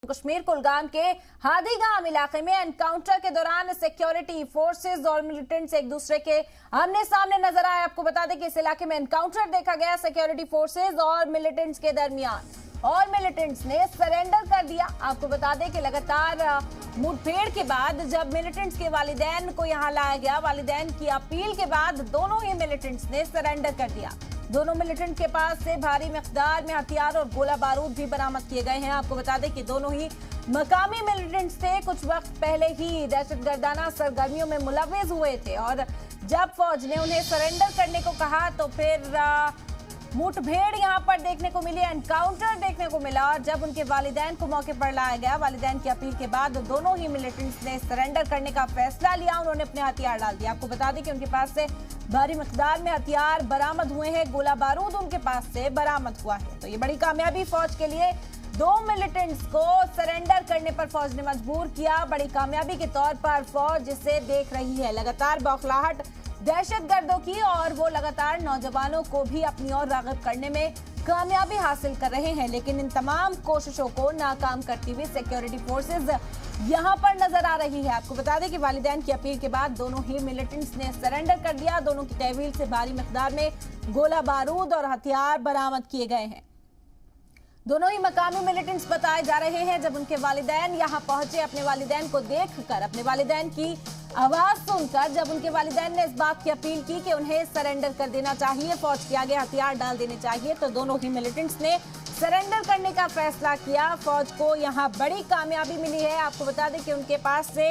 कश्मीर कुलगाम के हादीगाम इलाके में एनकाउंटर के दौरान सिक्योरिटी फोर्सेस और मिलिटेंट्स एक दूसरे के आमने सामने नजर आए। आपको बता दें कि इस इलाके में एनकाउंटर देखा गया सिक्योरिटी फोर्सेस और मिलिटेंट्स के दरमियान, और मिलिटेंट्स ने सरेंडर कर दिया। आपको बता दें कि लगातार मुठभेड़ के बाद जब मिलिटेंट्स के वालिदैन को यहां लाया गया, वालिदैन की अपील के बाद दोनों ही मिलिटेंट्स ने सरेंडर कर दिया। दोनों मिलिटेंट के पास से भारी मिकदार में हथियार और गोला बारूद भी बरामद किए गए हैं। आपको बता दें कि दोनों ही मकामी मिलिटेंट्स थे, कुछ वक्त पहले ही दहशतगर्दाना सरगर्मियों में मुलव्विस हुए थे, और जब फौज ने उन्हें सरेंडर करने को कहा तो फिर मुठभेड़ यहां पर देखने को मिली, एनकाउंटर देखने को मिला। और जब उनके वालिदैन को मौके पर लाया गया, वालिदैन की अपील के बाद दोनों ही मिलिटेंट्स ने सरेंडर करने का फैसला लिया। उन्होंने अपने हथियार डाल दिया। आपको बता दें कि उनके पास से भारी मिकदार में हथियार बरामद हुए हैं, गोला बारूद उनके पास से बरामद हुआ है। तो ये बड़ी कामयाबी फौज के लिए, दो मिलिटेंट्स को सरेंडर करने पर फौज ने मजबूर किया। बड़ी कामयाबी के तौर पर फौज इसे देख रही है। लगातार बौखलाहट दहशतगर्दों की, और वो लगातार नौजवानों को भी अपनी ओर राग़िब करने में कामयाबी हासिल कर रहे हैं। लेकिन इन तमाम कोशिशों को नाकाम करती हुई सिक्योरिटी फोर्सेस यहां पर नजर आ रही है। आपको बता दें कि वालिदैन की अपील के बाद दोनों ही मिलिटेंट्स ने सरेंडर कर दिया। दोनों की तहवील से भारी मिकदार में गोला बारूद और हथियार बरामद किए गए हैं। दोनों ही मकामी मिलिटेंट्स बताए जा रहे हैं। जब उनके वालिदैन यहां पहुंचे, अपने वालिदैन को देखकर, अपने वालिदैन की आवाज सुनकर, जब उनके वालिदैन ने इस बात की अपील की कि उन्हें सरेंडर कर देना चाहिए, फौज के आगे हथियार डाल देने चाहिए, तो दोनों ही मिलिटेंट्स ने सरेंडर करने का फैसला किया। फौज को यहां बड़ी कामयाबी मिली है। आपको बता दें कि उनके पास से